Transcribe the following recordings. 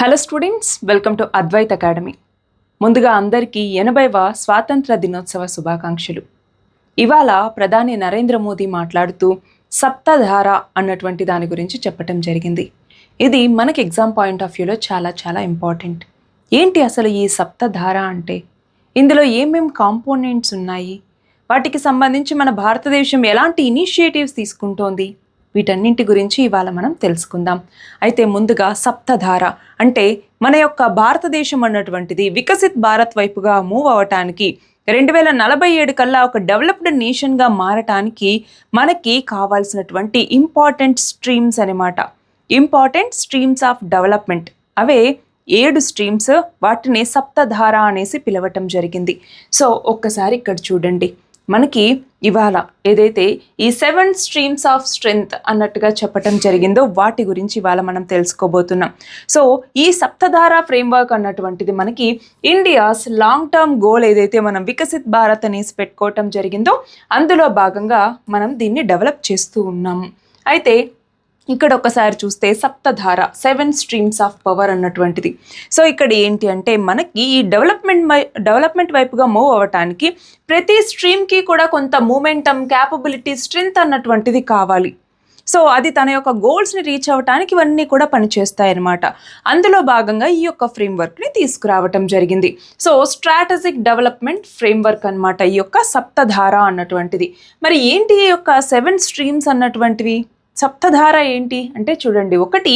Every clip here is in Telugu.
Hello students, welcome to Advait academy. ముందుగా అందరికీ 80వ స్వాతంత్ర దినోత్సవ శుభాకాంక్షలు. ఇవాళ ప్రధాని నరేంద్ర మోదీ మాట్లాడుతూ సప్తధార అన్నటువంటి దాని గురించి చెప్పటం జరిగింది. ఇది మనకి ఎగ్జామ్ పాయింట్ ఆఫ్ వ్యూలో చాలా ఇంపార్టెంట్. ఏంటి అసలు ఈ సప్తధార అంటే? ఇందులో ఏమేం కాంపోనెంట్స్ ఉన్నాయి? వాటికి సంబంధించి మన భారతదేశం ఎలాంటి ఇనిషియేటివ్స్ తీసుకుంటోంది? వీటన్నింటి గురించి ఇవాళ మనం తెలుసుకుందాం. అయితే ముందుగా సప్తధార అంటే మన యొక్క భారతదేశం అన్నటువంటిది వికసిత్ భారత్ వైపుగా మూవ్ అవ్వటానికి 2047 కల్లా ఒక డెవలప్డ్ నేషన్గా మారటానికి మనకి కావాల్సినటువంటి ఇంపార్టెంట్ స్ట్రీమ్స్ అనమాట. Important streams of development, away 7 streams. వాటిని సప్తధార అనేసి పిలవటం జరిగింది. సో ఒక్కసారి ఇక్కడ చూడండి, మనకి ఇవాళ ఏదైతే ఈ 7 స్ట్రీమ్స్ ఆఫ్ స్ట్రెంగ్త్ అన్నట్టుగా చెప్పటం జరిగిందో వాటి గురించి ఇవాళ మనం తెలుసుకోబోతున్నాం. సో ఈ సప్తధార ఫ్రేమ్వర్క్ అన్నటువంటిది మనకి ఇండియాస్ లాంగ్ టర్మ్ గోల్ ఏదైతే మనం వికసిత్ భారత్ అనేసి పెట్టుకోవటం జరిగిందో అందులో భాగంగా మనం దీన్ని డెవలప్ చేస్తూ ఉన్నాము. అయితే ఇక్కడ ఒకసారి చూస్తే సప్తధార 7 స్ట్రీమ్స్ ఆఫ్ పవర్ అన్నటువంటిది. సో ఇక్కడ ఏంటి అంటే మనకి ఈ డెవలప్మెంట్ వైపుగా మూవ్ అవ్వటానికి ప్రతి స్ట్రీమ్కి కూడా కొంత మూమెంటమ్, క్యాపబిలిటీ, స్ట్రెంగ్త్ అన్నటువంటిది కావాలి. సో అది తన యొక్క గోల్స్ని రీచ్ అవ్వటానికి ఇవన్నీ కూడా పనిచేస్తాయి అన్నమాట. అందులో భాగంగా ఈ యొక్క ఫ్రేమ్వర్క్ని తీసుకురావటం జరిగింది. సో స్ట్రాటజిక్ డెవలప్మెంట్ ఫ్రేమ్వర్క్ అన్నమాట ఈ యొక్క సప్తధార అన్నటువంటిది. మరి ఏంటి ఈ యొక్క 7 స్ట్రీమ్స్ అన్నటువంటివి? సప్తధార ఏంటి అంటే చూడండి, ఒకటి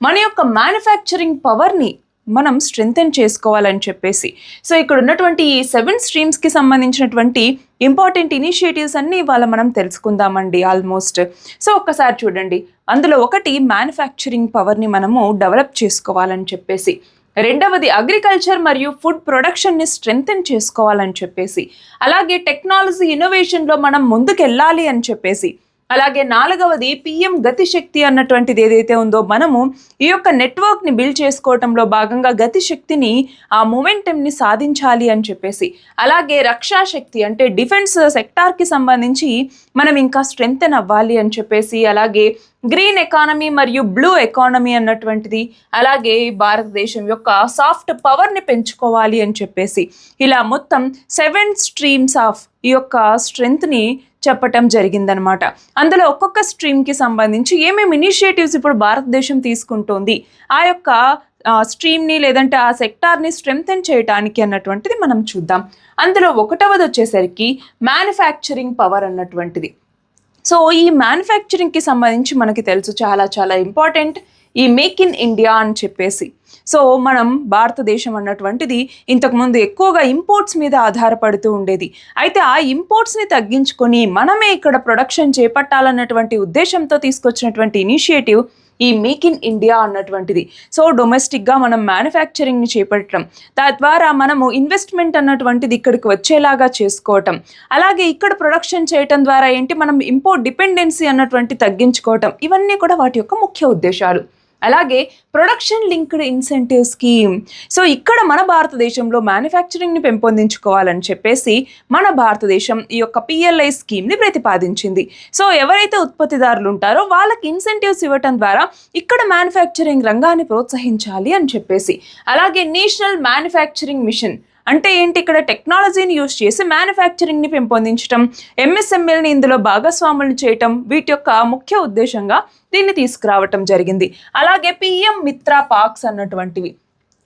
మన యొక్క మ్యానుఫ్యాక్చరింగ్ పవర్ని మనం స్ట్రెంగ్తెన్ చేసుకోవాలని చెప్పేసి. సో ఇక్కడ ఉన్నటువంటి ఈ 7 స్ట్రీమ్స్కి సంబంధించినటువంటి ఇంపార్టెంట్ ఇనిషియేటివ్స్ అన్నీ ఇవాళ మనం తెలుసుకుందామండి ఆల్మోస్ట్. సో ఒక్కసారి చూడండి, అందులో ఒకటి మ్యానుఫ్యాక్చరింగ్ పవర్ని మనము డెవలప్ చేసుకోవాలని చెప్పేసి. రెండవది అగ్రికల్చర్ మరియు ఫుడ్ ప్రొడక్షన్ని స్ట్రెంగ్తెన్ చేసుకోవాలని చెప్పేసి. అలాగే టెక్నాలజీ ఇన్నోవేషన్లో మనం ముందుకెళ్ళాలి అని చెప్పేసి. అలాగే 4వది పిఎం గతిశక్తి అన్నటువంటిది ఏదైతే ఉందో మనము ఈ యొక్క నెట్వర్క్ని బిల్డ్ చేసుకోవటంలో భాగంగా గతిశక్తిని, ఆ మూమెంటంని సాధించాలి అని చెప్పేసి. అలాగే రక్షా శక్తి అంటే డిఫెన్స్ సెక్టార్కి సంబంధించి మనం ఇంకా స్ట్రెంగ్తెన్ అవ్వాలి అని చెప్పేసి. అలాగే గ్రీన్ ఎకానమీ మరియు బ్లూ ఎకానమీ అన్నటువంటిది. అలాగే భారతదేశం యొక్క సాఫ్ట్ పవర్ని పెంచుకోవాలి అని చెప్పేసి. ఇలా మొత్తం 7 స్ట్రీమ్స్ ఆఫ్ ఈ యొక్క స్ట్రెంగ్త్ని చెప్పటం జరిగిందనమాట. అందులో ఒక్కొక్క స్ట్రీమ్కి సంబంధించి ఏమేమి ఇనిషియేటివ్స్ ఇప్పుడు భారతదేశం తీసుకుంటోంది, ఆ యొక్క స్ట్రీమ్ని లేదంటే ఆ సెక్టార్ని స్ట్రెంగ్తెన్ చేయడానికి అన్నటువంటిది మనం చూద్దాం. అందులో 1వది వచ్చేసరికి మ్యానుఫ్యాక్చరింగ్ పవర్ అన్నటువంటిది. సో ఈ మ్యానుఫ్యాక్చరింగ్కి సంబంధించి మనకి తెలుసు చాలా ఇంపార్టెంట్ ఈ మేక్ ఇన్ ఇండియా అని చెప్పేసి. సో మనం భారతదేశం అన్నటువంటిది ఇంతకుముందు ఎక్కువగా ఇంపోర్ట్స్ మీద ఆధారపడుతూ ఉండేది. అయితే ఆ ఇంపోర్ట్స్ని తగ్గించుకొని మనమే ఇక్కడ ప్రొడక్షన్ చేపట్టాలన్నటువంటి ఉద్దేశంతో తీసుకొచ్చినటువంటి ఇనిషియేటివ్ ఈ మేక్ ఇన్ ఇండియా అన్నటువంటిది. సో డొమెస్టిక్గా మనం మ్యానుఫ్యాక్చరింగ్ని చేపట్టడం, తద్వారా మనము ఇన్వెస్ట్మెంట్ అన్నటువంటిది ఇక్కడికి వచ్చేలాగా చేసుకోవటం, అలాగే ఇక్కడ ప్రొడక్షన్ చేయటం ద్వారా ఏంటి మనం ఇంపోర్ట్ డిపెండెన్సీ అన్నటువంటి తగ్గించుకోవటం, ఇవన్నీ కూడా వాటి యొక్క ముఖ్య ఉద్దేశాలు. అలాగే production linked incentive scheme. So ఇక్కడ మన భారతదేశంలో మ్యానుఫ్యాక్చరింగ్ని పెంపొందించుకోవాలని చెప్పేసి మన భారతదేశం ఈ యొక్క పిఎల్ఐ స్కీమ్ని ప్రతిపాదించింది. సో ఎవరైతే ఉత్పత్తిదారులు ఉంటారో వాళ్ళకి ఇన్సెంటివ్స్ ఇవ్వటం ద్వారా ఇక్కడ మ్యానుఫ్యాక్చరింగ్ రంగాన్ని ప్రోత్సహించాలి అని చెప్పేసి. అలాగే నేషనల్ మ్యానుఫ్యాక్చరింగ్ మిషన్ అంటే ఏంటి, ఇక్కడ టెక్నాలజీని యూజ్ చేసి మ్యానుఫ్యాక్చరింగ్ని పెంపొందించడం, ఎంఎస్ఎంఎల్ని ఇందులో భాగస్వాములు చేయటం, వీటి యొక్క ముఖ్య ఉద్దేశంగా దీన్ని తీసుకురావటం జరిగింది. అలాగే పిఎం మిత్ర పార్క్స్ అన్నటువంటివి,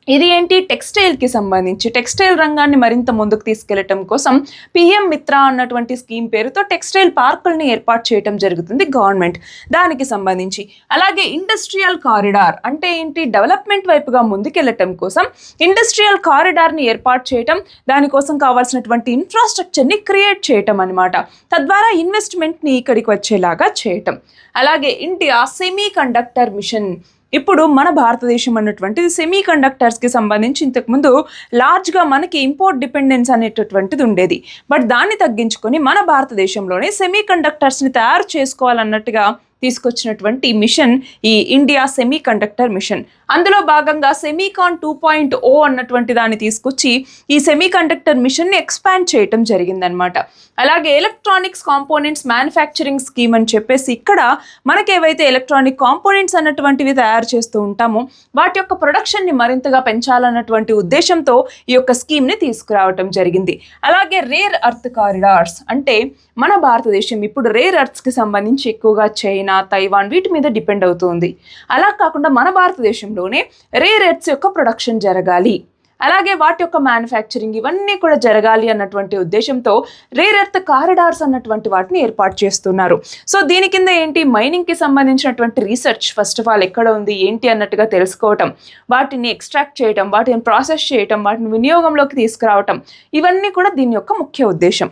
ఇది ఏంటి టెక్స్టైల్కి సంబంధించి టెక్స్టైల్ రంగాన్ని మరింత ముందుకు తీసుకెళ్లటం కోసం పిఎం మిత్ర అన్నటువంటి స్కీమ్ పేరుతో టెక్స్టైల్ పార్కుల్ని ఏర్పాటు చేయడం జరుగుతుంది గవర్నమెంట్, దానికి సంబంధించి. అలాగే ఇండస్ట్రియల్ కారిడార్ అంటే ఏంటి, డెవలప్మెంట్ వైపుగా ముందుకెళ్లటం కోసం ఇండస్ట్రియల్ కారిడార్ని ఏర్పాటు చేయటం, దానికోసం కావాల్సినటువంటి ఇన్ఫ్రాస్ట్రక్చర్ని క్రియేట్ చేయటం అనమాట. తద్వారా ఇన్వెస్ట్మెంట్ని ఇక్కడికి వచ్చేలాగా చేయటం. అలాగే ఇండియా సెమీ కండక్టర్ మిషన్. ఇప్పుడు మన భారతదేశం అన్నటువంటిది సెమీ కండక్టర్స్కి సంబంధించి ఇంతకుముందు లార్జ్గా మనకి ఇంపోర్ట్ డిపెండెన్స్ అనేటటువంటిది ఉండేది. బట్ దాన్ని తగ్గించుకొని మన భారతదేశంలోనే సెమీ కండక్టర్స్ని తయారు చేసుకోవాలన్నట్టుగా తీసుకొచ్చినటువంటి మిషన్ ఈ ఇండియా సెమీ కండక్టర్ మిషన్. అందులో భాగంగా సెమీకాన్ 2.0 అన్నటువంటి దాన్ని తీసుకొచ్చి ఈ సెమీ కండక్టర్ మిషన్ని ఎక్స్పాండ్ చేయటం జరిగిందనమాట. అలాగే ఎలక్ట్రానిక్స్ కాంపోనెంట్స్ మ్యానుఫ్యాక్చరింగ్ స్కీమ్ అని చెప్పేసి ఇక్కడ మనకేవైతే ఎలక్ట్రానిక్ కాంపోనెంట్స్ అన్నటువంటివి తయారు చేస్తూ ఉంటామో వాటి యొక్క ప్రొడక్షన్ని మరింతగా పెంచాలన్నటువంటి ఉద్దేశంతో ఈ యొక్క స్కీమ్ని తీసుకురావటం జరిగింది. అలాగే రేర్ అర్త్ కారిడార్స్ అంటే మన భారతదేశం ఇప్పుడు రేర్ అర్త్స్కి సంబంధించి ఎక్కువగా చైనా, తైవాన్ వీటి మీద డిపెండ్ అవుతుంది. అలా కాకుండా మన భారతదేశంలోనే రేర్ ఎర్త్స్ యొక్క ప్రొడక్షన్ జరగాలి, అలాగే వాటి యొక్క మ్యానుఫ్యాక్చరింగ్ ఇవన్నీ కూడా జరగాలి అన్నటువంటి ఉద్దేశంతో రేర్ ఎర్త్ కారిడార్స్ అన్నటువంటి వాటిని ఏర్పాటు చేస్తున్నారు. సో దీని కింద ఏంటి, మైనింగ్కి సంబంధించినటువంటి రీసెర్చ్ ఫస్ట్ ఆఫ్ ఆల్ ఎక్కడ ఉంది ఏంటి అన్నట్టుగా తెలుసుకోవటం, వాటిని ఎక్స్ట్రాక్ట్ చేయటం, వాటిని ప్రాసెస్ చేయటం, వాటిని వినియోగంలోకి తీసుకురావటం, ఇవన్నీ కూడా దీని యొక్క ముఖ్య ఉద్దేశం.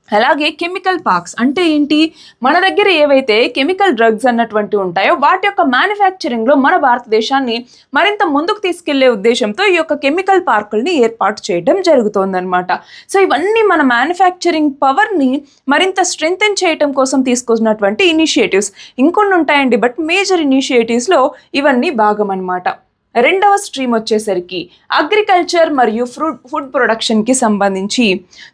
అలాగే కెమికల్ పార్క్స్ అంటే ఏంటి, మన దగ్గర ఏవైతే కెమికల్ డ్రగ్స్ అన్నటువంటి ఉంటాయో వాటి యొక్క మ్యానుఫ్యాక్చరింగ్లో మన భారతదేశాన్ని మరింత ముందుకు తీసుకెళ్లే ఉద్దేశంతో ఈ యొక్క కెమికల్ పార్కుల్ని ఏర్పాటు చేయడం జరుగుతోందనమాట. సో ఇవన్నీ మన మ్యానుఫ్యాక్చరింగ్ పవర్ని మరింత స్ట్రెంగ్తెన్ చేయడం కోసం తీసుకున్నటువంటి ఇనిషియేటివ్స్. ఇంకొన్ని ఉంటాయండి, బట్ మేజర్ ఇనిషియేటివ్స్లో ఇవన్నీ భాగం అనమాట. రెండవ స్ట్రీమ్ వచ్చేసరికి అగ్రికల్చర్ మరియు ఫుడ్ ప్రొడక్షన్కి సంబంధించి.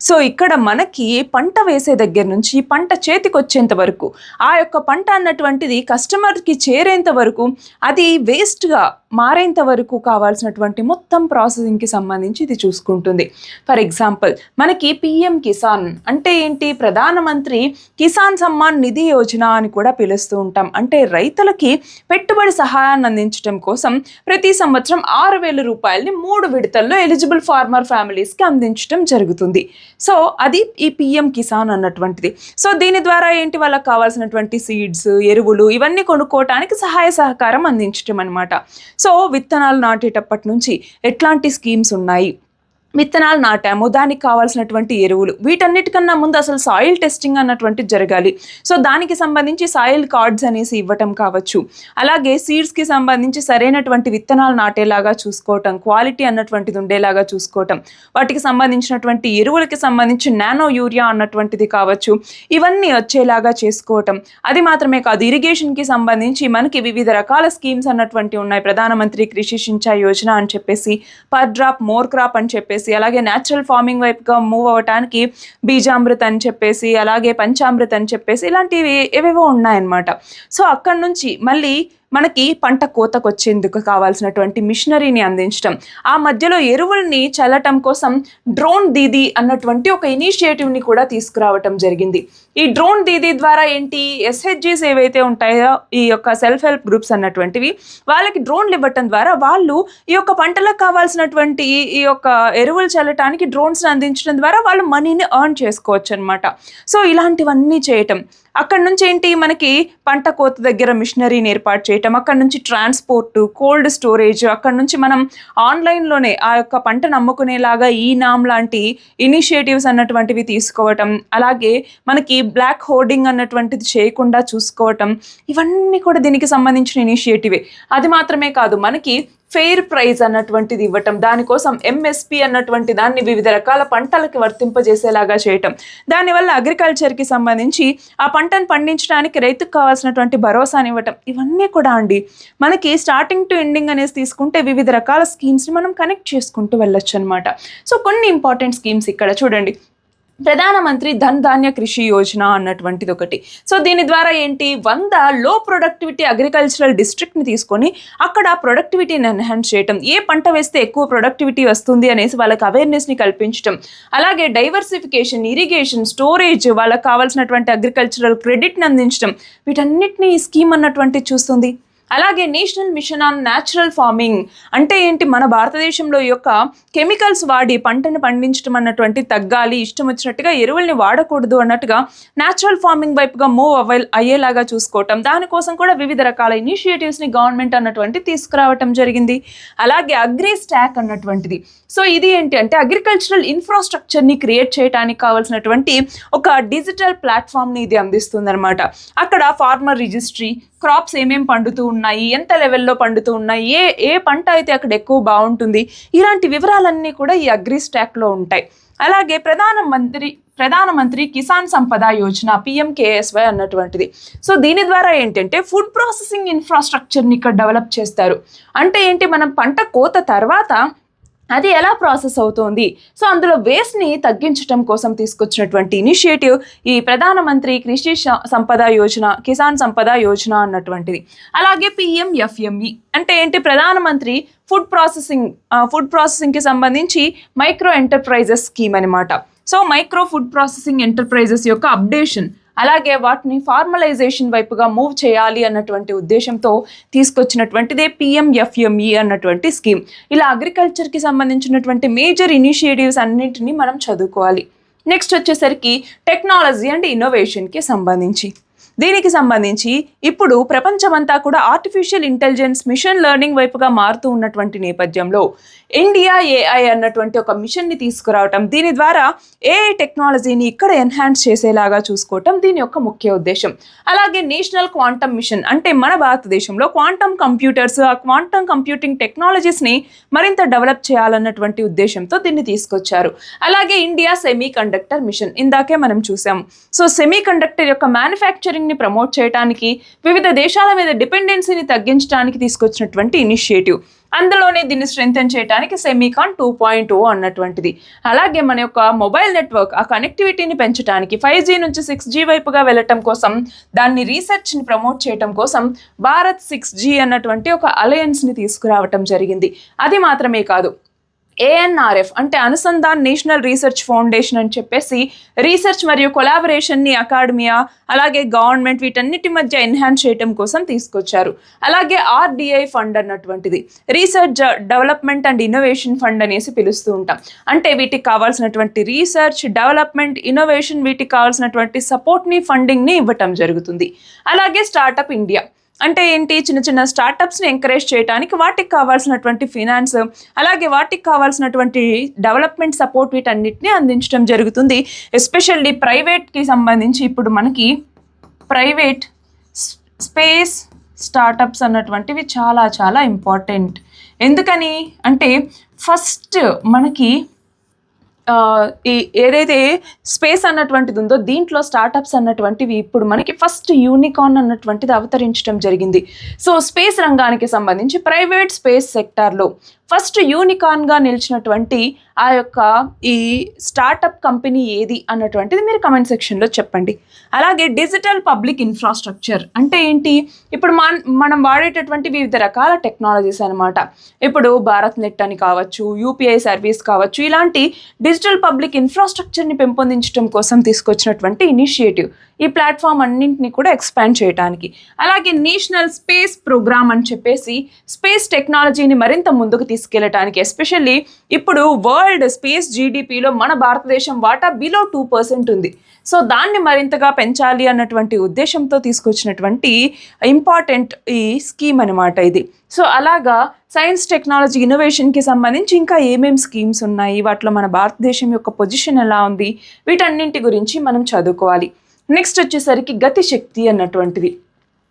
సో ఇక్కడ మనకి పంట వేసే దగ్గర నుంచి పంట చేతికి వచ్చేంత వరకు ఆ యొక్క పంట అన్నటువంటిది కస్టమర్కి చేరేంత వరకు అది వేస్ట్గా మారేంత వరకు కావాల్సినటువంటి మొత్తం ప్రాసెసింగ్కి సంబంధించి ఇది చూసుకుంటుంది. ఫర్ ఎగ్జాంపుల్ మనకి పిఎం కిసాన్ అంటే ఏంటి, ప్రధానమంత్రి కిసాన్ సమ్మాన్ నిధి యోజన అని కూడా పిలుస్తూ ఉంటాం. అంటే రైతులకి పెట్టుబడి సహాయాన్ని అందించడం కోసం ప్రతి సంవత్సరం 6,000 రూపాయలని 3 విడతల్లో ఎలిజిబుల్ ఫార్మర్ ఫ్యామిలీస్కి అందించడం జరుగుతుంది. సో అది ఈ పిఎం కిసాన్ అన్నటువంటిది. సో దీని ద్వారా ఏంటి, వాళ్ళకి కావాల్సినటువంటి సీడ్స్, ఎరువులు ఇవన్నీ కొనుక్కోవటానికి సహాయ సహకారం అందించడం అనమాట. సో విత్తనాలు నాటేటప్పటి నుంచి ఎట్లాంటి స్కీమ్స్ ఉన్నాయి, విత్తనాలు నాటాము దానికి కావాల్సినటువంటి ఎరువులు, వీటన్నిటికన్నా ముందు అసలు సాయిల్ టెస్టింగ్ అన్నటువంటిది జరగాలి. సో దానికి సంబంధించి సాయిల్ కార్డ్స్ అనేసి ఇవ్వటం కావచ్చు. అలాగే సీడ్స్కి సంబంధించి సరైనటువంటి విత్తనాలు నాటేలాగా చూసుకోవటం, క్వాలిటీ అన్నటువంటిది ఉండేలాగా చూసుకోవటం, వాటికి సంబంధించినటువంటి ఎరువులకి సంబంధించి నానో యూరియా అన్నటువంటిది కావచ్చు, ఇవన్నీ వచ్చేలాగా చేసుకోవటం. అది మాత్రమే కాదు, ఇరిగేషన్కి సంబంధించి మనకి వివిధ రకాల స్కీమ్స్ అన్నటువంటి ఉన్నాయి. ప్రధానమంత్రి కృషి సించాయ్ యోజన అని చెప్పేసి, పర్ డ్రాప్ మోర్ క్రాప్ అని చెప్పేసి, అలాగే న్యాచురల్ ఫార్మింగ్ వైపుగా మూవ్ అవ్వటానికి బీజామృత్ అని చెప్పేసి, అలాగే పంచామృత్ అని చెప్పేసి ఇలాంటివి ఏవేవో ఉన్నాయన్నమాట. సో అక్కడ నుంచి మళ్ళీ మనకి పంట కోతకు వచ్చేందుకు కావాల్సినటువంటి మిషనరీని అందించడం, ఆ మధ్యలో ఎరువుల్ని చల్లటం కోసం డ్రోన్ దీదీ అన్నటువంటి ఒక ఇనిషియేటివ్ని కూడా తీసుకురావటం జరిగింది. ఈ డ్రోన్ దీదీ ద్వారా ఏంటి, ఎస్హెచ్జీస్ ఏవైతే ఉంటాయో ఈ యొక్క సెల్ఫ్ హెల్ప్ గ్రూప్స్ అన్నటువంటివి వాళ్ళకి డ్రోన్లు ఇవ్వటం ద్వారా వాళ్ళు ఈ యొక్క పంటలకు కావాల్సినటువంటి ఈ యొక్క ఎరువులు చల్లటానికి డ్రోన్స్ని అందించడం ద్వారా వాళ్ళు మనీని ఎర్న్ చేసుకోవచ్చు అనమాట. సో ఇలాంటివన్నీ చేయటం, అక్కడ నుంచి ఏంటి మనకి పంట కోత దగ్గర మిషనరీని ఏర్పాటు చేయటం, అక్కడ నుంచి ట్రాన్స్పోర్ట్, కోల్డ్ స్టోరేజ్, అక్కడ నుంచి మనం ఆన్లైన్లోనే ఆ యొక్క పంటను అమ్ముకునేలాగా ఈ నామ్ లాంటి ఇనిషియేటివ్స్ అన్నటువంటివి తీసుకోవటం, అలాగే మనకి బ్లాక్ హోర్డింగ్ అన్నటువంటిది చేయకుండా చూసుకోవటం, ఇవన్నీ కూడా దీనికి సంబంధించిన ఇనిషియేటివే. అది మాత్రమే కాదు, మనకి ఫెయిర్ ప్రైజ్ అన్నటువంటిది ఇవ్వటం, దానికోసం ఎంఎస్పి అన్నటువంటి దాన్ని వివిధ రకాల పంటలకి వర్తింపజేసేలాగా చేయటం, దానివల్ల అగ్రికల్చర్కి సంబంధించి ఆ పంటను పండించడానికి రైతుకు కావాల్సినటువంటి భరోసాని ఇవ్వటం, ఇవన్నీ కూడా అండి మనకి స్టార్టింగ్ టు ఎండింగ్ అనేసి తీసుకుంటే వివిధ రకాల స్కీమ్స్ని మనం కనెక్ట్ చేసుకుంటూ వెళ్ళొచ్చు అనమాట. సో కొన్ని ఇంపార్టెంట్ స్కీమ్స్ ఇక్కడ చూడండి. ప్రధానమంత్రి ధన్ ధాన్య కృషి యోజన అన్నటువంటిది ఒకటి. సో దీని ద్వారా ఏంటి, 100 లో ప్రొడక్టివిటీ అగ్రికల్చరల్ డిస్ట్రిక్ట్ని తీసుకొని అక్కడ ప్రొడక్టివిటీని ఎన్హాన్స్ చేయటం, ఏ పంట వేస్తే ఎక్కువ ప్రొడక్టివిటీ వస్తుంది అనేసి వాళ్ళకి అవేర్నెస్ని కల్పించడం, అలాగే డైవర్సిఫికేషన్, ఇరిగేషన్, స్టోరేజ్, వాళ్ళకి కావాల్సినటువంటి అగ్రికల్చరల్ క్రెడిట్ని అందించడం, వీటన్నిటిని ఈ స్కీమ్ అన్నటువంటిది చూస్తుంది. అలాగే national mission on natural farming అంటే ఏంటి, మన భారతదేశంలో ఈ యొక్క కెమికల్స్ వాడి పంటను పండించడం అన్నటువంటి తగ్గాలి, ఇష్టం వచ్చినట్టుగా ఎరువుల్ని వాడకూడదు అన్నట్టుగా న్యాచురల్ ఫార్మింగ్ వైపుగా మూవ్ అయ్యేలాగా చూసుకోవటం, దానికోసం కూడా వివిధ రకాల ఇనిషియేటివ్స్ని గవర్నమెంట్ అన్నటువంటి తీసుకురావటం జరిగింది. అలాగే అగ్రి స్టాక్ అన్నటువంటిది. సో ఇది ఏంటి అంటే అగ్రికల్చరల్ ఇన్ఫ్రాస్ట్రక్చర్ని క్రియేట్ చేయడానికి కావాల్సినటువంటి ఒక డిజిటల్ ప్లాట్ఫామ్ని ఇది అందిస్తుంది అనమాట. అక్కడ ఫార్మర్ రిజిస్ట్రీ, క్రాప్స్ ఏమేమి పండుతూ ఉన్నాయి, ఎంత లెవెల్లో పండుతూ ఉన్నాయి, ఏ పంట అయితే అక్కడ ఎక్కువ బాగుంటుంది, ఇలాంటి వివరాలన్నీ కూడా ఈ అగ్రి స్టాక్లో ఉంటాయి. అలాగే ప్రధానమంత్రి కిసాన్ సంపద యోజన పిఎంకేఎస్వై అన్నటువంటిది. సో దీని ద్వారా ఏంటంటే ఫుడ్ ప్రాసెసింగ్ ఇన్ఫ్రాస్ట్రక్చర్ని ఇక్కడ డెవలప్ చేస్తారు. అంటే ఏంటి, మనం పంట కోత తర్వాత అది ఎలా ప్రాసెస్ అవుతోంది, సో అందులో వేస్ట్ని తగ్గించడం కోసం తీసుకొచ్చినటువంటి ఇనిషియేటివ్ ఈ ప్రధానమంత్రి కృషి సంపద యోజన, కిసాన్ సంపద యోజన అన్నటువంటిది. అలాగే పిఎంఎఫ్ఎంఈ అంటే ఏంటి, ప్రధానమంత్రి ఫుడ్ ప్రాసెసింగ్కి సంబంధించి మైక్రో ఎంటర్ప్రైజెస్ స్కీమ్ అనమాట. So micro food processing enterprises యొక్క అప్డేషన్, అలాగే వాటిని ఫార్మలైజేషన్ వైపుగా మూవ్ చేయాలి అన్నటువంటి ఉద్దేశంతో తీసుకొచ్చినటువంటిదే పిఎంఎఫ్ఎంఈ అన్నటువంటి స్కీమ్. ఇలా అగ్రికల్చర్కి సంబంధించినటువంటి మేజర్ ఇనిషియేటివ్స్ అన్నింటినీ మనం చదువుకోవాలి. నెక్స్ట్ వచ్చేసరికి టెక్నాలజీ అండ్ ఇన్నోవేషన్కి సంబంధించి, దీనికి సంబంధించి ఇప్పుడు ప్రపంచమంతా కూడా ఆర్టిఫిషియల్ ఇంటెలిజెన్స్, మిషన్ లెర్నింగ్ వైపుగా మారుతూ ఉన్నటువంటి నేపథ్యంలో ఇండియా ఏఐ అన్నటువంటి ఒక మిషన్ని తీసుకురావటం, దీని ద్వారా ఏఐ టెక్నాలజీని ఇక్కడ ఎన్హాన్స్ చేసేలాగా చూసుకోవటం దీని యొక్క ముఖ్య ఉద్దేశం. అలాగే నేషనల్ క్వాంటమ్ మిషన్ అంటే మన భారతదేశంలో క్వాంటమ్ కంప్యూటర్స్, ఆ క్వాంటమ్ కంప్యూటింగ్ టెక్నాలజీస్ని మరింత డెవలప్ చేయాలన్నటువంటి ఉద్దేశంతో దీన్ని తీసుకొచ్చారు. అలాగే ఇండియా సెమీ కండక్టర్ మిషన్, ఇందాకే మనం చూసాము. సో సెమీ కండక్టర్ యొక్క మ్యానుఫ్యాక్చరింగ్ ని ప్రమోట్ చేయడానికి, వివిధ దేశాల మీద డిపెండెన్సీని తగ్గించడానికి తీసుకొచ్చినటువంటి ఇనిషియేటివ్. అందులోనే దీన్ని స్ట్రెంథెన్ చేయడానికి సెమీకాన్ 2.0 అన్నటువంటిది. అలాగే మన యొక్క మొబైల్ నెట్వర్క్ ఆ కనెక్టివిటీని పెంచడానికి 5G నుంచి 6G వైపుగా వెళ్ళటం కోసం, దాన్ని రీసెర్చ్ని ప్రమోట్ చేయటం కోసం భారత్ 6G అన్నటువంటి ఒక అలయన్స్ని తీసుకురావటం జరిగింది. అది మాత్రమే కాదు, ఏఎన్ఆర్ఎఫ్ అంటే అనుసంధాన్ నేషనల్ రీసెర్చ్ ఫౌండేషన్ అని చెప్పేసి రీసెర్చ్ మరియు కొలాబరేషన్ని అకాడమియా, అలాగే గవర్నమెంట్ వీటన్నిటి మధ్య ఎన్హాన్స్ చేయడం కోసం తీసుకొచ్చారు. అలాగే ఆర్డిఐ ఫండ్ అన్నటువంటిది research development and innovation fund అనేసి పిలుస్తూ ఉంటాం. అంటే వీటికి కావాల్సినటువంటి రీసెర్చ్, డెవలప్మెంట్, ఇన్నోవేషన్, వీటికి కావాల్సినటువంటి సపోర్ట్ని, ఫండింగ్ని ఇవ్వటం జరుగుతుంది. అలాగే స్టార్టప్ ఇండియా అంటే ఏంటి, చిన్న చిన్న స్టార్టప్స్ని ఎంకరేజ్ చేయడానికి వాటికి కావాల్సినటువంటి ఫినాన్స్, అలాగే వాటికి కావాల్సినటువంటి డెవలప్మెంట్ సపోర్ట్ వీటన్నిటిని అందించడం జరుగుతుంది. ఎస్పెషల్లీ ప్రైవేట్కి సంబంధించి ఇప్పుడు మనకి ప్రైవేట్ స్పేస్ స్టార్టప్స్ అన్నటువంటివి చాలా చాలా ఇంపార్టెంట్. ఎందుకని అంటే ఫస్ట్ మనకి ఏదైతే స్పేస్ అన్నటువంటిది ఉందో దీంట్లో స్టార్టప్స్ అన్నటువంటివి ఇప్పుడు మనకి ఫస్ట్ యూనికార్న్ అన్నటువంటిది అవతరించడం జరిగింది. సో స్పేస్ రంగానికి సంబంధించి ప్రైవేట్ స్పేస్ సెక్టార్లో ఫస్ట్ యూనికార్న్గా నిలిచినటువంటి ఆ యొక్క ఈ స్టార్టప్ కంపెనీ ఏది అన్నటువంటిది మీరు కమెంట్ సెక్షన్లో చెప్పండి. అలాగే డిజిటల్ పబ్లిక్ ఇన్ఫ్రాస్ట్రక్చర్ అంటే ఏంటి, ఇప్పుడు మనం వాడేటటువంటి వివిధ రకాల టెక్నాలజీస్ అనమాట. ఇప్పుడు భారత్ నెట్ అని కావచ్చు, యూపీఐ సర్వీస్ కావచ్చు, ఇలాంటి డిజిటల్ పబ్లిక్ ఇన్ఫ్రాస్ట్రక్చర్ని పెంపొందించడం కోసం తీసుకొచ్చినటువంటి ఇనిషియేటివ్ ఈ ప్లాట్ఫామ్ అన్నింటినీ కూడా ఎక్స్పాండ్ చేయడానికి. అలాగే నేషనల్ స్పేస్ ప్రోగ్రామ్ అని చెప్పేసి స్పేస్ టెక్నాలజీని మరింత ముందుకు తీసుకెళ్ళటానికి, ఎస్పెషల్లీ ఇప్పుడు వరల్డ్ స్పేస్ జీడిపిలో మన భారతదేశం వాటా బిలో 2% ఉంది. సో దాన్ని మరింతగా పెంచాలి అన్నటువంటి ఉద్దేశంతో తీసుకొచ్చినటువంటి ఇంపార్టెంట్ ఈ స్కీమ్ అనమాట ఇది. సో అలాగా సైన్స్, టెక్నాలజీ, ఇన్నోవేషన్కి సంబంధించి ఇంకా ఏమేమి స్కీమ్స్ ఉన్నాయి, వాటిలో మన భారతదేశం యొక్క పొజిషన్ ఎలా ఉంది, వీటన్నింటి గురించి మనం చదువుకోవాలి. నెక్స్ట్ వచ్చేసరికి గతిశక్తి అన్నటువంటిది.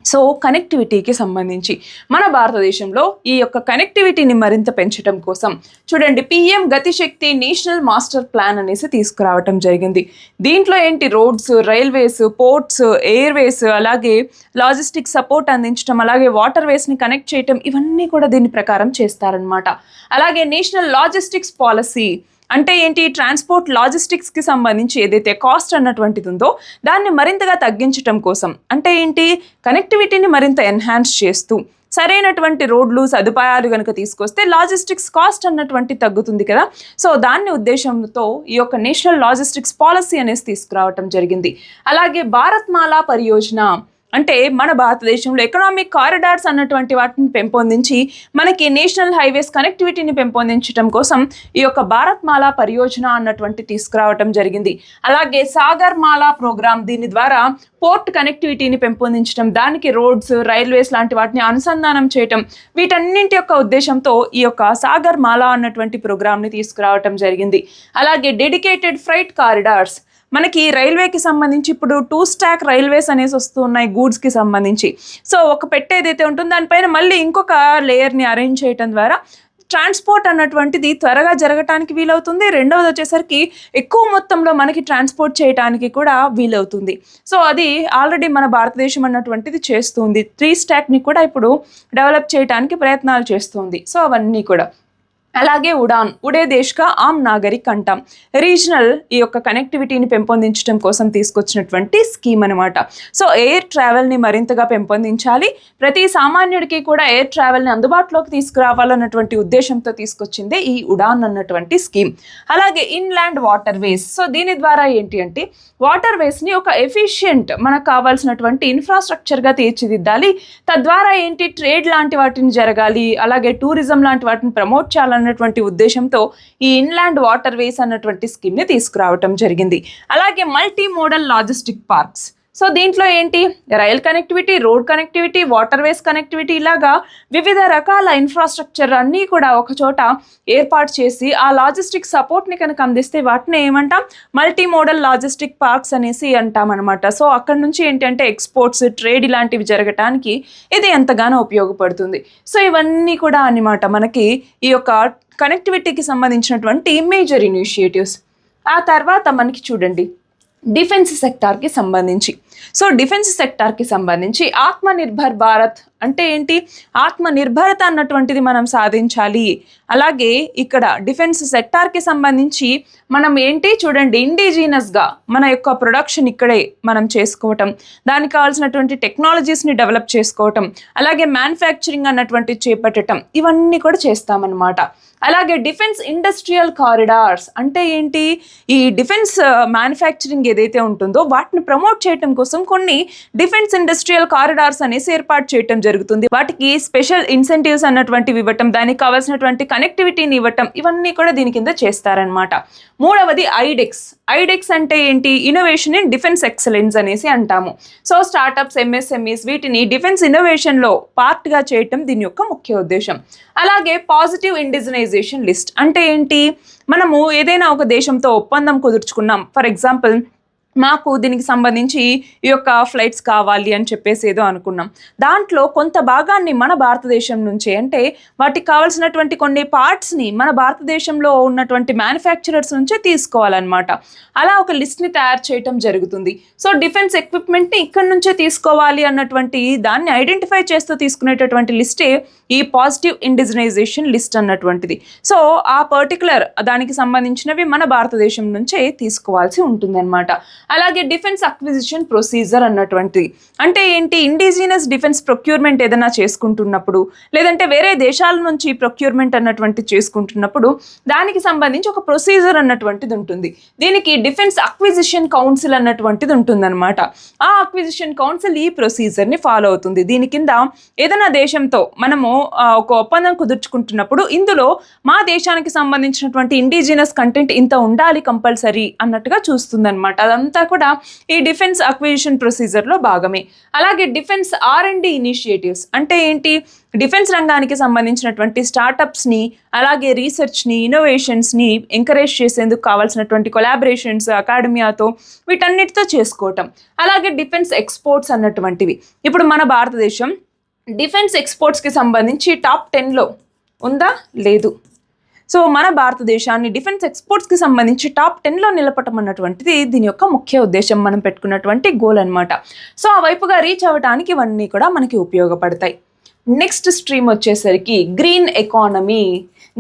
సో కనెక్టివిటీకి సంబంధించి మన భారతదేశంలో ఈ యొక్క కనెక్టివిటీని మరింత పెంచడం కోసం చూడండి పిఎం గతిశక్తి నేషనల్ మాస్టర్ ప్లాన్ అనేసి తీసుకురావటం జరిగింది. దీంట్లో ఏంటి, రోడ్స్, రైల్వేస్, పోర్ట్స్, ఎయిర్వేస్, అలాగే లాజిస్టిక్ సపోర్ట్ అందించడం, అలాగే వాటర్ వేస్ని కనెక్ట్ చేయటం, ఇవన్నీ కూడా దీని ప్రకారం చేస్తారనమాట. అలాగే నేషనల్ లాజిస్టిక్స్ పాలసీ అంటే ఏంటి, ట్రాన్స్పోర్ట్ లాజిస్టిక్స్కి సంబంధించి ఏదైతే కాస్ట్ అన్నటువంటిది ఉందో దాన్ని మరింతగా తగ్గించడం కోసం, అంటే ఏంటి, కనెక్టివిటీని మరింత ఎన్హాన్స్ చేస్తూ సరైనటువంటి రోడ్లు, సదుపాయాలు కనుక తీసుకొస్తే లాజిస్టిక్స్ కాస్ట్ అన్నటువంటి తగ్గుతుంది కదా. సో దాన్ని ఉద్దేశంతో ఈ యొక్క నేషనల్ లాజిస్టిక్స్ పాలసీ అనేసి తీసుకురావటం జరిగింది. అలాగే భారత్మాలా పరియోజన అంటే మన భారతదేశంలో ఎకనామిక్ కారిడార్స్ అన్నటువంటి వాటిని పెంపొందించి మనకి నేషనల్ హైవేస్ కనెక్టివిటీని పెంపొందించడం కోసం ఈ యొక్క భారత్మాలా పరియోజన అన్నటువంటి తీసుకురావటం జరిగింది. అలాగే సాగర్మాలా ప్రోగ్రామ్, దీని ద్వారా పోర్ట్ కనెక్టివిటీని పెంపొందించడం, దానికి రోడ్స్, రైల్వేస్ లాంటి వాటిని అనుసంధానం చేయటం, వీటన్నింటి యొక్క ఉద్దేశంతో ఈ యొక్క సాగర్మాలా అన్నటువంటి ప్రోగ్రామ్ని తీసుకురావటం జరిగింది. అలాగే డెడికేటెడ్ ఫ్రైట్ కారిడార్స్, మనకి రైల్వేకి సంబంధించి ఇప్పుడు 2 స్టాక్ రైల్వేస్ అనేసి వస్తూ ఉన్నాయి గూడ్స్కి సంబంధించి. సో ఒక పెట్టె ఏదైతే ఉంటుందో దానిపైన మళ్ళీ ఇంకొక లేయర్ని అరేంజ్ చేయడం ద్వారా ట్రాన్స్పోర్ట్ అన్నటువంటిది త్వరగా జరగటానికి వీలవుతుంది. రెండవది వచ్చేసరికి ఎక్కువ మొత్తంలో మనకి ట్రాన్స్పోర్ట్ చేయడానికి కూడా వీలవుతుంది. సో అది ఆల్రెడీ మన భారతదేశం అన్నటువంటిది చేస్తుంది. 3 స్టాక్ని కూడా ఇప్పుడు డెవలప్ చేయడానికి ప్రయత్నాలు చేస్తుంది. సో అవన్నీ కూడా. అలాగే ఉడాన్, ఉడే దేశ్ కా ఆమ్ నాగరిక్ అంటాం. రీజనల్ ఈ యొక్క కనెక్టివిటీని పెంపొందించడం కోసం తీసుకొచ్చినటువంటి స్కీమ్ అనమాట. సో ఎయిర్ ట్రావెల్ని మరింతగా పెంపొందించాలి, ప్రతి సామాన్యుడికి కూడా ఎయిర్ ట్రావెల్ని అందుబాటులోకి తీసుకురావాలన్నటువంటి ఉద్దేశంతో తీసుకొచ్చిందే ఈ ఉడాన్ అన్నటువంటి స్కీమ్. అలాగే ఇన్లాండ్ వాటర్ వేస్. సో దీని ద్వారా ఏంటి అంటే వాటర్ వేస్ని ఒక ఎఫిషియంట్ మనకు కావాల్సినటువంటి ఇన్ఫ్రాస్ట్రక్చర్గా తీర్చిదిద్దాలి. తద్వారా ఏంటి ట్రేడ్ లాంటి వాటిని జరగాలి, అలాగే టూరిజం లాంటి వాటిని ప్రమోట్ చేయాలన్నటువంటి ఉద్దేశంతో ఈ ఇన్లాండ్ వాటర్ వేస్ అన్నటువంటి స్కీమ్ని తీసుకురావటం జరిగింది. అలాగే multi modal logistic parks. So దీంట్లో ఏంటి rail connectivity, road connectivity, water ways connectivity, ఇలాగా వివిధ రకాల ఇన్ఫ్రాస్ట్రక్చర్ అన్నీ కూడా ఒక చోట ఏర్పాటు చేసి ఆ లాజిస్టిక్ సపోర్ట్ని కనుక అందిస్తే వాటిని ఏమంటాం మల్టీ మోడల్ లాజిస్టిక్ పార్క్స్ అనేసి అంటాం అనమాట. సో అక్కడ నుంచి ఏంటంటే ఎక్స్పోర్ట్స్, ట్రేడ్ ఇలాంటివి జరగటానికి ఇది ఎంతగానో ఉపయోగపడుతుంది. సో ఇవన్నీ కూడా అన్నమాట మనకి ఈ యొక్క కనెక్టివిటీకి సంబంధించినటువంటి మేజర్ ఇనిషియేటివ్స్. ఆ తర్వాత మనకి చూడండి డిఫెన్స్ సెక్టార్కి సంబంధించి. సో డిఫెన్స్ సెక్టార్కి సంబంధించి ఆత్మనిర్భర్ భారత్ అంటే ఏంటి, ఆత్మనిర్భరత అన్నటువంటిది మనం సాధించాలి. అలాగే ఇక్కడ డిఫెన్స్ సెక్టార్కి సంబంధించి మనం ఏంటి చూడండి ఇండిజినస్గా మన యొక్క ప్రొడక్షన్ ఇక్కడే మనం చేసుకోవటం, దానికి కావాల్సినటువంటి టెక్నాలజీస్ని డెవలప్ చేసుకోవటం, అలాగే మ్యానుఫ్యాక్చరింగ్ అన్నటువంటి చేపట్టడం, ఇవన్నీ కూడా చేస్తామన్నమాట. అలాగే డిఫెన్స్ ఇండస్ట్రియల్ కారిడార్స్ అంటే ఏంటి, ఈ డిఫెన్స్ మ్యానుఫ్యాక్చరింగ్ ఏదైతే ఉంటుందో వాటిని ప్రమోట్ చేయటం కోసం కొన్ని డిఫెన్స్ ఇండస్ట్రియల్ కారిడార్స్ అనేసి ఏర్పాటు చేయటం జరుగుతుంది. వాటికి స్పెషల్ ఇన్సెంటివ్స్ అన్నటువంటివి ఇవ్వటం, దానికి కావాల్సినటువంటి కనెక్టివిటీని ఇవ్వటం, ఇవన్నీ కూడా దీని కింద చేస్తారనమాట. మూడవది ఐడెక్స్. ఐడెక్స్ అంటే ఏంటి, ఇన్నోవేషన్ ఇన్ డిఫెన్స్ ఎక్సలెన్స్ అనేసి అంటాము. సో స్టార్టప్స్, ఎంఎస్ఎంఈస్ వీటిని డిఫెన్స్ ఇన్నోవేషన్లో పార్ట్గా చేయటం దీని యొక్క ముఖ్య ఉద్దేశం. అలాగే పాజిటివ్ ఇండిజినైజేషన్ లిస్ట్ అంటే ఏంటి, మనము ఏదైనా ఒక దేశంతో ఒప్పందం కుదుర్చుకున్నాం, ఫర్ ఎగ్జాంపుల్ మాకు దీనికి సంబంధించి ఈ యొక్క ఫ్లైట్స్ కావాలి అని చెప్పేసి ఏదో అనుకున్నాం, దాంట్లో కొంత భాగాన్ని మన భారతదేశం నుంచి అంటే వాటికి కావాల్సినటువంటి కొన్ని పార్ట్స్ని మన భారతదేశంలో ఉన్నటువంటి మ్యానుఫ్యాక్చరర్స్ నుంచే తీసుకోవాలన్నమాట. అలా ఒక లిస్ట్ని తయారు చేయటం జరుగుతుంది. సో డిఫెన్స్ ఎక్విప్మెంట్ని ఇక్కడ నుంచే తీసుకోవాలి అన్నటువంటి దాన్ని ఐడెంటిఫై చేస్తూ తీసుకునేటటువంటి లిస్టే ఈ పాజిటివ్ ఇండిజినైజేషన్ లిస్ట్ అన్నటువంటిది. సో ఆ పర్టికులర్ దానికి సంబంధించినవి మన భారతదేశం నుంచే తీసుకోవాల్సి ఉంటుంది అనమాట. అలాగే డిఫెన్స్ అక్విజిషన్ ప్రొసీజర్ అన్నటువంటిది అంటే ఏంటి, ఇండిజినస్ డిఫెన్స్ ప్రొక్యూర్మెంట్ ఏదైనా చేసుకుంటున్నప్పుడు, లేదంటే వేరే దేశాల నుంచి ప్రొక్యూర్మెంట్ అన్నటువంటి చేసుకుంటున్నప్పుడు దానికి సంబంధించి ఒక ప్రొసీజర్ అన్నటువంటిది ఉంటుంది. దీనికి డిఫెన్స్ అక్విజిషన్ కౌన్సిల్ అన్నటువంటిది ఉంటుందన్నమాట. ఆ అక్విజిషన్ కౌన్సిల్ ఈ ప్రొసీజర్ని ఫాలో అవుతుంది. దీని కింద ఏదైనా దేశంతో మనము ఒక ఒప్పందం కుదుర్చుకుంటున్నప్పుడు ఇందులో మా దేశానికి సంబంధించినటువంటి ఇండిజినస్ కంటెంట్ ఇంత ఉండాలి కంపల్సరీ అన్నట్టుగా చూస్తుందన్నమాట. అదంతా కూడా ఈ డిఫెన్స్ అక్విజిషన్ ప్రొసీజర్లో భాగమే. అలాగే డిఫెన్స్ R&D ఇనిషియేటివ్స్ అంటే ఏంటి, డిఫెన్స్ రంగానికి సంబంధించినటువంటి స్టార్టప్స్ని, అలాగే రీసెర్చ్ని, ఇన్నోవేషన్స్ని ఎంకరేజ్ చేసేందుకు కావాల్సినటువంటి కొలాబరేషన్స్ అకాడమియాతో వీటన్నిటితో చేసుకోవటం. అలాగే డిఫెన్స్ ఎక్స్పోర్ట్స్ అన్నటువంటివి. ఇప్పుడు మన భారతదేశం డిఫెన్స్ ఎక్స్పోర్ట్స్కి సంబంధించి టాప్ 10లో ఉందా, లేదు. సో మన భారతదేశాన్ని డిఫెన్స్ ఎక్స్పోర్ట్స్కి సంబంధించి టాప్ 10లో నిలపటం అన్నటువంటిది దీని యొక్క ముఖ్య ఉద్దేశం, మనం పెట్టుకున్నటువంటి గోల్ అనమాట. సో ఆ వైపుగా రీచ్ అవ్వడానికి ఇవన్నీ కూడా మనకి ఉపయోగపడతాయి. నెక్స్ట్ స్ట్రీమ్ వచ్చేసరికి గ్రీన్ ఎకానమీ.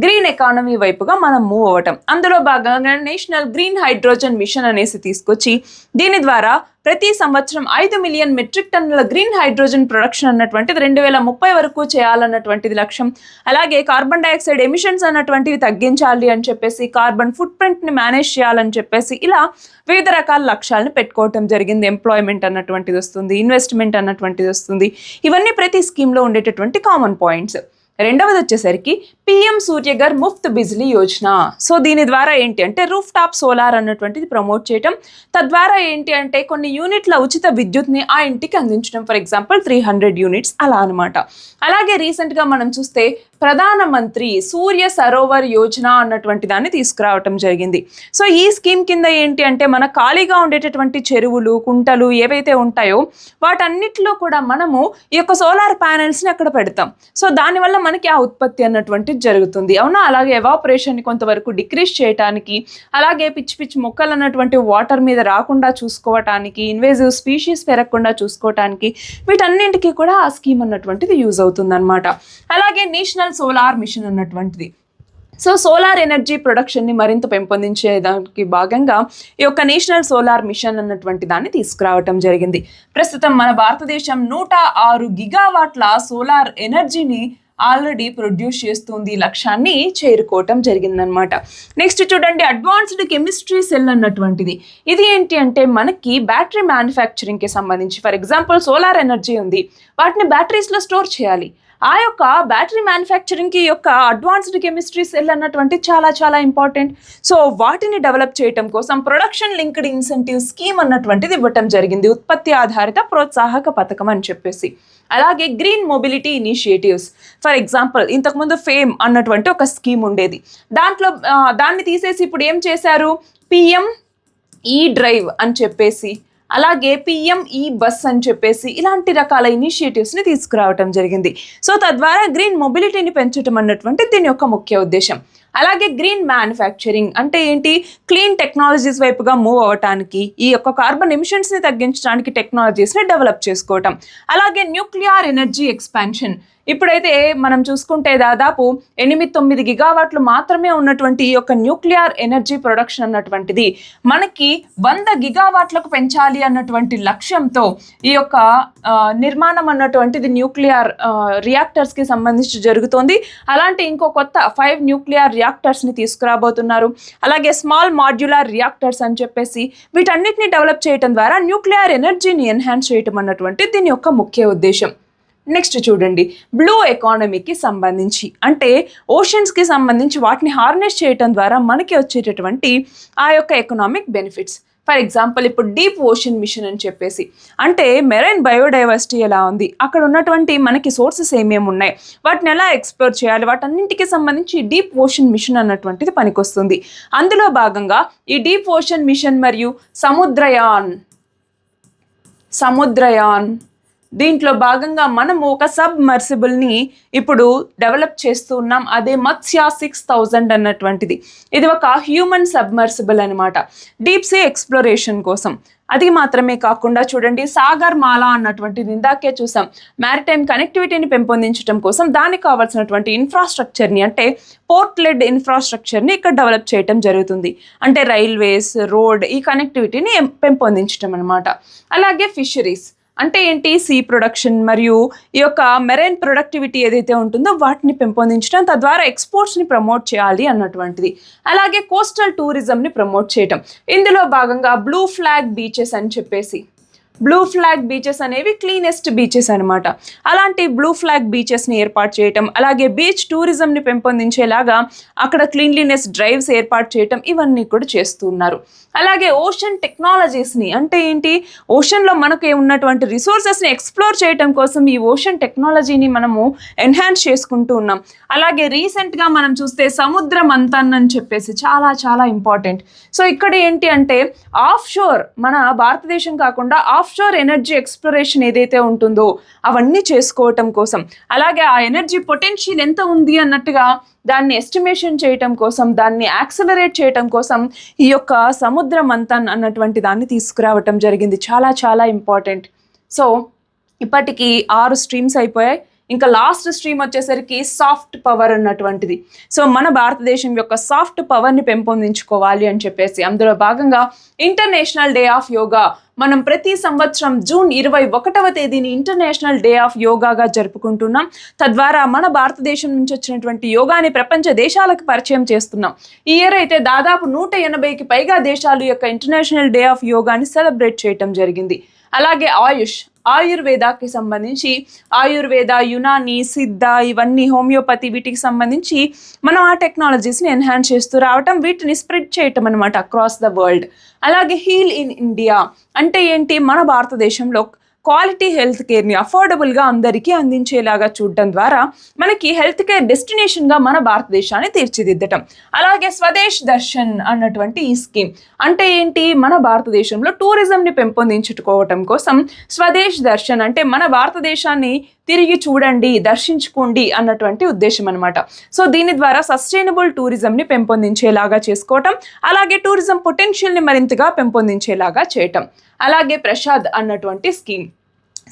గ్రీన్ ఎకానమీ వైపుగా మనం మూవ్ అవ్వటం, అందులో భాగంగా నేషనల్ గ్రీన్ హైడ్రోజన్ మిషన్ అనేసి తీసుకొచ్చి దీని ద్వారా ప్రతి సంవత్సరం 5 మిలియన్ మెట్రిక్ టన్నుల గ్రీన్ హైడ్రోజన్ ప్రొడక్షన్ అన్నటువంటిది 2030 వరకు చేయాలన్నటువంటిది లక్ష్యం. అలాగే కార్బన్ డైఆక్సైడ్ ఎమిషన్స్ అన్నటువంటివి తగ్గించాలి అని చెప్పేసి, కార్బన్ ఫుట్ ప్రింట్ని మేనేజ్ చేయాలని చెప్పేసి ఇలా వివిధ రకాల లక్ష్యాలను పెట్టుకోవటం జరిగింది. ఎంప్లాయ్మెంట్ అన్నటువంటిది వస్తుంది, ఇన్వెస్ట్మెంట్ అన్నటువంటిది వస్తుంది. ఇవన్నీ ప్రతి స్కీమ్లో ఉండేటటువంటి కామన్ పాయింట్స్. రెండవది వచ్చేసరికి పిఎం సూర్యఘర్ ముఫ్త్ బిజ్లీ యోజన. సో దీని ద్వారా ఏంటి అంటే రూఫ్ టాప్ సోలార్ అన్నటువంటిది ప్రమోట్ చేయటం, తద్వారా ఏంటి అంటే కొన్ని యూనిట్ల ఉచిత విద్యుత్ని ఆ ఇంటికి అందించడం, ఫర్ ఎగ్జాంపుల్ 300 యూనిట్స్ అలా అనమాట. అలాగే రీసెంట్గా మనం చూస్తే ప్రధానమంత్రి సూర్య సరోవర్ యోజన అన్నటువంటి దాన్ని తీసుకురావటం జరిగింది. సో ఈ స్కీమ్ కింద ఏంటి అంటే మన ఖాళీగా ఉండేటటువంటి చెరువులు, కుంటలు ఏవైతే ఉంటాయో వాటన్నిటిలో కూడా మనము ఈ యొక్క సోలార్ ప్యానెల్స్ని అక్కడ పెడతాం. సో దానివల్ల మనకి ఆ ఉత్పత్తి అన్నటువంటిది జరుగుతుంది, అవునా. అలాగే ఎవాపరేషన్ని కొంతవరకు డిక్రీజ్ చేయడానికి, అలాగే పిచ్చి పిచ్చి మొక్కలు అన్నటువంటి వాటర్ మీద రాకుండా చూసుకోవటానికి, ఇన్వేజివ్ స్పీషీస్ పెరగకుండా చూసుకోవటానికి, వీటన్నింటికి కూడా ఆ స్కీమ్ అన్నటువంటిది యూజ్ అవుతుంది అనమాట. అలాగే నేషనల్ సోలార్ మిషన్ అన్నటువంటిది. సో సోలార్ ఎనర్జీ ప్రొడక్షన్ని మరింత పెంపొందించేదానికి భాగంగా ఈ యొక్క నేషనల్ సోలార్ మిషన్ అన్నటువంటి దాన్ని తీసుకురావటం జరిగింది. ప్రస్తుతం మన భారతదేశం 106 గిగావాట్ల సోలార్ ఎనర్జీని ఆల్రెడీ ప్రొడ్యూస్ చేస్తుంది, లక్ష్యాన్ని చేరుకోవటం జరిగిందనమాట. నెక్స్ట్ చూడండి, అడ్వాన్స్డ్ కెమిస్ట్రీ సెల్ అన్నటువంటిది. ఇది ఏంటి అంటే మనకి బ్యాటరీ మ్యానుఫ్యాక్చరింగ్కి సంబంధించి, ఫర్ ఎగ్జాంపుల్ సోలార్ ఎనర్జీ ఉంది, వాటిని బ్యాటరీస్లో స్టోర్ చేయాలి. ఆ యొక్క బ్యాటరీ మ్యానుఫ్యాక్చరింగ్కి యొక్క అడ్వాన్స్డ్ కెమిస్ట్రీ సెల్ అన్నటువంటి చాలా చాలా ఇంపార్టెంట్. సో వాటిని డెవలప్ చేయడం కోసం ప్రొడక్షన్ లింక్డ్ ఇన్సెంటివ్ స్కీమ్ అన్నటువంటిది ఇవ్వటం జరిగింది, ఉత్పత్తి ఆధారిత ప్రోత్సాహక పథకం అని చెప్పేసి. అలాగే green mobility initiatives, for example ఇంతకుముందు ఫేమ్ అన్నటువంటి ఒక స్కీమ్ ఉండేది, దాంట్లో దాన్ని తీసేసి ఇప్పుడు ఏం చేశారు, పిఎం ఈ డ్రైవ్ అని చెప్పేసి, అలాగే పిఎం ఈ బస్ అని చెప్పేసి ఇలాంటి రకాల ఇనిషియేటివ్స్ని తీసుకురావటం జరిగింది. సో తద్వారా గ్రీన్ మొబిలిటీని పెంచడం అన్నటువంటి దీని యొక్క ముఖ్య ఉద్దేశం. అలాగే గ్రీన్ మ్యానుఫ్యాక్చరింగ్ అంటే ఏంటి, క్లీన్ టెక్నాలజీస్ వైపుగా మూవ్ అవ్వటానికి, ఈ యొక్క కార్బన్ ఎమిషన్స్ని తగ్గించడానికి టెక్నాలజీస్ని డెవలప్ చేసుకోవటం. అలాగే న్యూక్లియర్ ఎనర్జీ ఎక్స్పాన్షన్. ఇప్పుడైతే మనం చూసుకుంటే దాదాపు 8-9 గిగావాట్లు మాత్రమే ఉన్నటువంటి ఈ యొక్క న్యూక్లియర్ ఎనర్జీ ప్రొడక్షన్ అన్నటువంటిది మనకి 100 గిగావాట్లకు పెంచాలి అన్నటువంటి లక్ష్యంతో ఈ యొక్క నిర్మాణం అన్నటువంటిది న్యూక్లియర్ రియాక్టర్స్కి సంబంధించి జరుగుతోంది. అలాంటి ఇంకో కొత్త 5 న్యూక్లియర్ రియాక్టర్స్ని తీసుకురాబోతున్నారు. అలాగే స్మాల్ మాడ్యులర్ రియాక్టర్స్ అని చెప్పేసి వీటన్నిటిని డెవలప్ చేయడం ద్వారా న్యూక్లియర్ ఎనర్జీని ఎన్హాన్స్ చేయటం అన్నటువంటి దీని యొక్క ముఖ్య ఉద్దేశం. నెక్స్ట్ చూడండి, బ్లూ ఎకానమీకి సంబంధించి అంటే ఓషన్స్కి సంబంధించి వాటిని హార్నెస్ చేయటం ద్వారా మనకి వచ్చేటటువంటి ఆ యొక్క ఎకనామిక్ బెనిఫిట్స్. ఫర్ ఎగ్జాంపుల్ ఇప్పుడు డీప్ ఓషన్ మిషన్ అని చెప్పేసి, అంటే మెరైన్ బయోడైవర్సిటీ ఎలా ఉంది, అక్కడ ఉన్నటువంటి మనకి సోర్సెస్ ఏమేమి ఉన్నాయి, వాటిని ఎలా ఎక్స్ప్లోర్ చేయాలి, వాటన్నింటికి సంబంధించి డీప్ ఓషన్ మిషన్ అన్నటువంటిది పనికొస్తుంది. అందులో భాగంగా ఈ డీప్ ఓషన్ మిషన్ మరియు సముద్రయాన్ దీంట్లో భాగంగా మనము ఒక సబ్మర్సిబుల్ని ఇప్పుడు డెవలప్ చేస్తూ ఉన్నాం, అదే మత్స్య 6000 అన్నటువంటిది. ఇది ఒక హ్యూమన్ సబ్మర్సిబుల్ అనమాట, డీప్ సీ ఎక్స్ప్లోరేషన్ కోసం. అది మాత్రమే కాకుండా చూడండి, సాగర్ మాల అన్నటువంటిది ఇందాకే చూసాం, మ్యారిటైమ్ కనెక్టివిటీని పెంపొందించడం కోసం దానికి కావాల్సినటువంటి ఇన్ఫ్రాస్ట్రక్చర్ని అంటే పోర్ట్ లెడ్ ఇన్ఫ్రాస్ట్రక్చర్ని ఇక్కడ డెవలప్ చేయడం జరుగుతుంది. అంటే రైల్వేస్, రోడ్, ఈ కనెక్టివిటీని పెంపొందించడం అనమాట. అలాగే ఫిషరీస్ అంటే ఏంటి, సీ ప్రొడక్షన్ మరియు ఈ యొక్క మెరైన్ ప్రొడక్టివిటీ ఏదైతే ఉంటుందో వాటిని పెంపొందించడం, తద్వారా ఎక్స్పోర్ట్స్ని ప్రమోట్ చేయాలి అన్నటువంటిది. అలాగే కోస్టల్ టూరిజంని ప్రమోట్ చేయటం. ఇందులో భాగంగా బ్లూ ఫ్లాగ్ బీచెస్ అని చెప్పేసి, బ్లూ ఫ్లాగ్ బీచెస్ అనేవి క్లీనెస్ట్ బీచెస్ అనమాట. అలాంటి బ్లూ ఫ్లాగ్ బీచెస్ని ఏర్పాటు చేయటం, అలాగే బీచ్ టూరిజంని పెంపొందించేలాగా అక్కడ క్లీన్లీనెస్ డ్రైవ్స్ ఏర్పాటు చేయటం, ఇవన్నీ కూడా చేస్తున్నారు. అలాగే ఓషన్ టెక్నాలజీస్ని అంటే ఏంటి, ఓషన్లో మనకు ఉన్నటువంటి రిసోర్సెస్ని ఎక్స్ప్లోర్ చేయటం కోసం ఈ ఓషన్ టెక్నాలజీని మనము ఎన్హాన్స్ చేసుకుంటూ ఉన్నాం. అలాగే రీసెంట్గా మనం చూస్తే సముద్ర మంథన్ అని చెప్పేసి చాలా చాలా ఇంపార్టెంట్. సో ఇక్కడ ఏంటి అంటే ఆఫ్ షోర్, మన భారతదేశం కాకుండా ఆఫ్ షోర్ ఎనర్జీ ఎక్స్ప్లోరేషన్ ఏదైతే ఉంటుందో అవన్నీ చేసుకోవటం కోసం, అలాగే ఆ ఎనర్జీ పొటెన్షియల్ ఎంత ఉంది అన్నట్టుగా దాన్ని ఎస్టిమేషన్ చేయటం కోసం, దాన్ని యాక్సలరేట్ చేయటం కోసం ఈ యొక్క సముద్ర మంథన్ అన్నటువంటి దాన్ని తీసుకురావటం జరిగింది. చాలా చాలా ఇంపార్టెంట్. సో ఇప్పటికీ 6 స్ట్రీమ్స్ అయిపోయాయి. ఇంకా లాస్ట్ స్ట్రీమ్ వచ్చేసరికి సాఫ్ట్ పవర్ అన్నటువంటిది. సో మన భారతదేశం యొక్క సాఫ్ట్ పవర్ని పెంపొందించుకోవాలి అని చెప్పేసి అందులో భాగంగా ఇంటర్నేషనల్ డే ఆఫ్ యోగా మనం ప్రతి సంవత్సరం జూన్ 21వ తేదీని ఇంటర్నేషనల్ డే ఆఫ్ యోగాగా జరుపుకుంటున్నాం. తద్వారా మన భారతదేశం నుంచి వచ్చినటువంటి యోగాని ప్రపంచ దేశాలకు పరిచయం చేస్తున్నాం. ఈ ఇయర్ అయితే దాదాపు 180కి పైగా దేశాలు యొక్క ఇంటర్నేషనల్ డే ఆఫ్ యోగాని సెలబ్రేట్ చేయటం జరిగింది. అలాగే ఆయుర్వేదాకి సంబంధించి ఆయుర్వేద, యునాని, సిద్ధ, ఇవన్నీ హోమియోపతి, వీటికి సంబంధించి మనం ఆ టెక్నాలజీస్ని ఎన్హాన్స్ చేస్తూ రావటం, వీటిని స్ప్రెడ్ చేయటం అనమాట అక్రాస్ ద వరల్డ్. అలాగే హీల్ ఇన్ ఇండియా అంటే ఏంటి, మన భారతదేశంలో క్వాలిటీ హెల్త్ కేర్ని అఫోర్డబుల్గా అందరికీ అందించేలాగా చూడటం ద్వారా మనకి హెల్త్ కేర్ డెస్టినేషన్గా మన భారతదేశాన్ని తీర్చిదిద్దటం. అలాగే స్వదేశ్ దర్శన్ అన్నటువంటి ఈ స్కీమ్ అంటే ఏంటి, మన భారతదేశంలో టూరిజంని పెంపొందించుకోవటం కోసం స్వదేశ్ దర్శన్ అంటే మన భారతదేశాన్ని తిరిగి చూడండి, దర్శించుకోండి అన్నటువంటి ఉద్దేశం అనమాట. సో దీని ద్వారా సస్టైనబుల్ టూరిజంని పెంపొందించేలాగా చేసుకోవటం, అలాగే టూరిజం పొటెన్షియల్ని మరింతగా పెంపొందించేలాగా చేయటం. అలాగే ప్రసాద్ అన్నటువంటి స్కీమ్.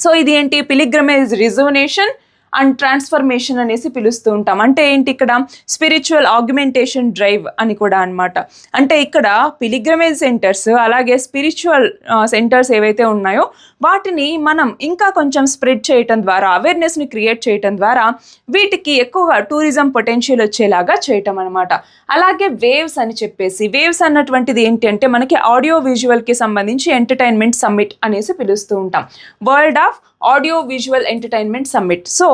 సో ఇది ఏంటి, పిలిగ్రమేజ్ రిజర్వేషన్ అండ్ ట్రాన్స్ఫర్మేషన్ అనేసి పిలుస్తూ ఉంటాం. అంటే ఏంటి, ఇక్కడ స్పిరిచువల్ ఆగ్మెంటేషన్ డ్రైవ్ అని కూడా అనమాట. అంటే ఇక్కడ పిలిగ్రమేజ్ సెంటర్స్ అలాగే స్పిరిచువల్ సెంటర్స్ ఏవైతే ఉన్నాయో వాటిని మనం ఇంకా కొంచెం స్ప్రెడ్ చేయటం ద్వారా, అవేర్నెస్ని క్రియేట్ చేయటం ద్వారా వీటికి ఎక్కువగా టూరిజం పొటెన్షియల్ వచ్చేలాగా చేయటం అనమాట. అలాగే వేవ్స్ అని చెప్పేసి, వేవ్స్ అన్నటువంటిది ఏంటి అంటే మనకి ఆడియో విజువల్కి సంబంధించి ఎంటర్టైన్మెంట్ సమ్మిట్ అనేసి పిలుస్తూ ఉంటాం. World of audio visual entertainment summit. So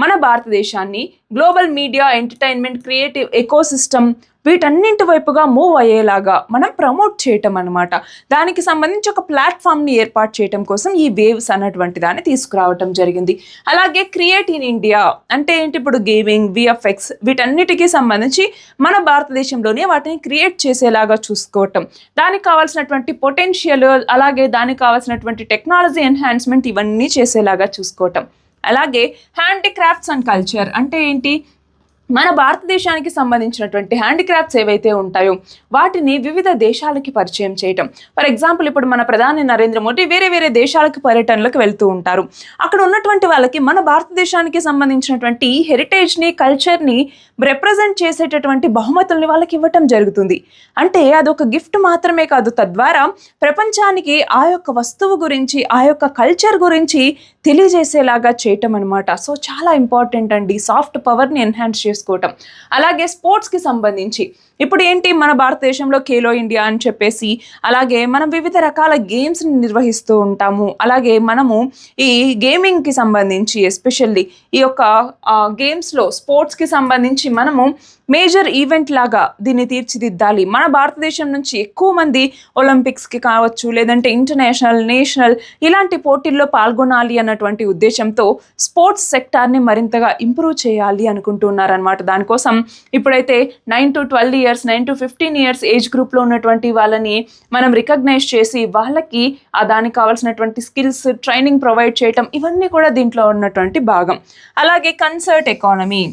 మన భారతదేశాన్ని global media, entertainment, creative ecosystem వీటన్నింటి వైపుగా మూవ్ అయ్యేలాగా మనం ప్రమోట్ చేయటం అనమాట. దానికి సంబంధించి ఒక ప్లాట్ఫామ్ని ఏర్పాటు చేయటం కోసం ఈ వేవ్స్ అన్నటువంటి దాన్ని తీసుకురావటం జరిగింది. అలాగే క్రియేట్ ఇన్ ఇండియా అంటే ఏంటి, ఇప్పుడు గేమింగ్, విఎఫ్ఎక్స్ వీటన్నిటికీ సంబంధించి మన భారతదేశంలోనే వాటిని క్రియేట్ చేసేలాగా చూసుకోవటం, దానికి కావాల్సినటువంటి పొటెన్షియల్ అలాగే దానికి కావాల్సినటువంటి టెక్నాలజీ ఎన్హాన్స్మెంట్ ఇవన్నీ చేసేలాగా చూసుకోవటం. అలాగే హ్యాండీక్రాఫ్ట్స్ అండ్ కల్చర్ అంటే ఏంటి, మన భారతదేశానికి సంబంధించినటువంటి హ్యాండీక్రాఫ్ట్స్ ఏవైతే ఉంటాయో వాటిని వివిధ దేశాలకి పరిచయం చేయటం. ఫర్ ఎగ్జాంపుల్ ఇప్పుడు మన ప్రధాని నరేంద్ర మోడీ వేరే వేరే దేశాలకు పర్యటనలకు వెళ్తూ ఉంటారు. అక్కడ ఉన్నటువంటి వాళ్ళకి మన భారతదేశానికి సంబంధించినటువంటి హెరిటేజ్ని, కల్చర్ని రిప్రజెంట్ చేసేటటువంటి బహుమతుల్ని వాళ్ళకి ఇవ్వటం జరుగుతుంది. అంటే అదొక గిఫ్ట్ మాత్రమే కాదు, తద్వారా ప్రపంచానికి ఆ యొక్క వస్తువు గురించి, ఆ యొక్క కల్చర్ గురించి తెలియజేసేలాగా చేయటం అనమాట. సో చాలా ఇంపార్టెంట్ అండి సాఫ్ట్ పవర్ని ఎన్హాన్స్ చేసుకోవటం. అలాగే స్పోర్ట్స్కి సంబంధించి ఇప్పుడు ఏంటి, మన భారతదేశంలో ఖేలో ఇండియా అని చెప్పేసి అలాగే మనం వివిధ రకాల గేమ్స్ని నిర్వహిస్తూ ఉంటాము. అలాగే మనము ఈ గేమింగ్కి సంబంధించి ఎస్పెషల్లీ ఈ యొక్క గేమ్స్లో స్పోర్ట్స్కి సంబంధించి మనము మేజర్ ఈవెంట్ లాగా దీన్ని తీర్చిదిద్దాలి. మన భారతదేశం నుంచి ఎక్కువ మంది ఒలింపిక్స్కి కావచ్చు, లేదంటే ఇంటర్నేషనల్, నేషనల్ ఇలాంటి పోటీల్లో పాల్గొనాలి అన్నటువంటి ఉద్దేశంతో స్పోర్ట్స్ సెక్టార్ని మరింతగా ఇంప్రూవ్ చేయాలి అనుకుంటున్నారనమాట. దానికోసం ఇప్పుడైతే 9 to 12 years, 9 to 15 years age గ్రూప్లో ఉన్నటువంటి వాళ్ళని మనం రికగ్నైజ్ చేసి వాళ్ళకి దానికి కావాల్సినటువంటి స్కిల్స్, ట్రైనింగ్ ప్రొవైడ్ చేయటం ఇవన్నీ కూడా దీంట్లో ఉన్నటువంటి భాగం. అలాగే కన్సర్ట్ ఎకానమీ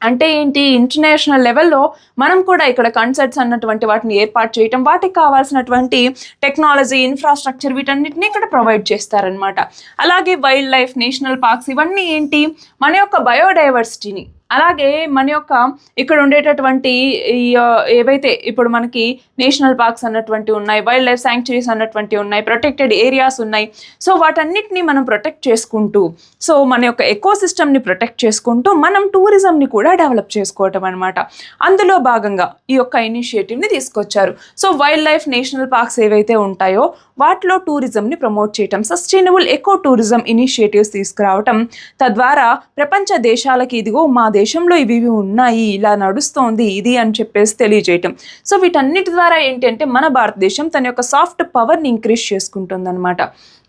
అంటే ఏంటి, ఇంటర్నేషనల్ లెవెల్లో మనం కూడా ఇక్కడ కన్సర్ట్స్ అన్నటువంటి వాటిని ఏర్పాటు చేయటం, వాటికి కావాల్సినటువంటి టెక్నాలజీ, ఇన్ఫ్రాస్ట్రక్చర్ వీటన్నిటిని ఇక్కడ ప్రొవైడ్ చేస్తారనమాట. అలాగే వైల్డ్ లైఫ్, నేషనల్ పార్క్స్ ఇవన్నీ ఏంటి, మన యొక్క బయోడైవర్సిటీని అలాగే మన యొక్క ఇక్కడ ఉండేటటువంటి ఏవైతే ఇప్పుడు మనకి నేషనల్ పార్క్స్ అన్నటువంటి ఉన్నాయి, వైల్డ్ లైఫ్ శాంక్చురీస్ అన్నటువంటి ఉన్నాయి, ప్రొటెక్టెడ్ ఏరియాస్ ఉన్నాయి. సో వాటన్నిటిని మనం ప్రొటెక్ట్ చేసుకుంటూ, సో మన యొక్క ఎకోసిస్టమ్ని ప్రొటెక్ట్ చేసుకుంటూ మనం టూరిజంని కూడా డెవలప్ చేసుకోవటం అనమాట. అందులో భాగంగా ఈ యొక్క ఇనిషియేటివ్ని తీసుకొచ్చారు. So wild life, national parks ఏవైతే ఉంటాయో వాటిలో టూరిజంని ప్రమోట్ చేయటం, సస్టైనబుల్ ఎకో టూరిజం ఇనిషియేటివ్స్ తీసుకురావటం, తద్వారా ప్రపంచ దేశాలకి ఇదిగో మా దేశంలో ఇవి ఉన్నాయి, ఇలా నడుస్తోంది ఇది అని చెప్పేసి తెలియజేయటం. సో వీటన్నిటి ద్వారా ఏంటంటే మన భారతదేశం తన యొక్క సాఫ్ట్ పవర్ని ఇంక్రీజ్ చేసుకుంటుంది అనమాట.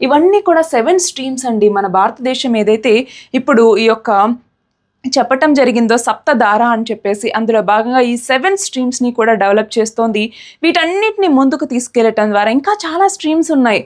ఇవన్నీ కూడా 7 స్ట్రీమ్స్ అండి. మన భారతదేశం ఏదైతే ఇప్పుడు ఈ యొక్క చెప్పటం జరిగిందో సప్తధార అని చెప్పేసి, అందులో భాగంగా ఈ 7 స్ట్రీమ్స్ని కూడా డెవలప్ చేస్తోంది. వీటన్నిటిని ముందుకు తీసుకెళ్ళటం ద్వారా ఇంకా చాలా స్ట్రీమ్స్ ఉన్నాయి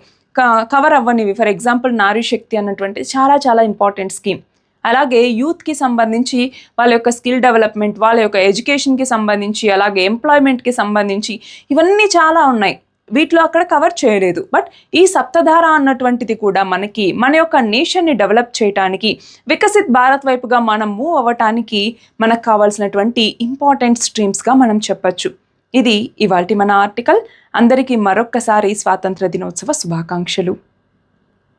కవర్ అవ్వనివి. ఫర్ ఎగ్జాంపుల్ నారీ శక్తి అన్నటువంటి చాలా చాలా ఇంపార్టెంట్ స్కీమ్. అలాగే యూత్కి సంబంధించి వాళ్ళ యొక్క స్కిల్ డెవలప్మెంట్, వాళ్ళ యొక్క ఎడ్యుకేషన్కి సంబంధించి, అలాగే ఎంప్లాయ్మెంట్కి సంబంధించి ఇవన్నీ చాలా ఉన్నాయి. వీటిలో అక్కడ కవర్ చేయలేదు. బట్ ఈ సప్తధార అన్నటువంటిది కూడా మనకి మన యొక్క నేషన్ని డెవలప్ చేయడానికి, వికసిత్ భారత్ వైపుగా మనం మూవ్ అవ్వటానికి మనకు కావాల్సినటువంటి ఇంపార్టెంట్ స్ట్రీమ్స్గా మనం చెప్పచ్చు. ఇది ఇవాల్టి మన ఆర్టికల్. అందరికీ మరొక్కసారి స్వాతంత్ర దినోత్సవ శుభాకాంక్షలు.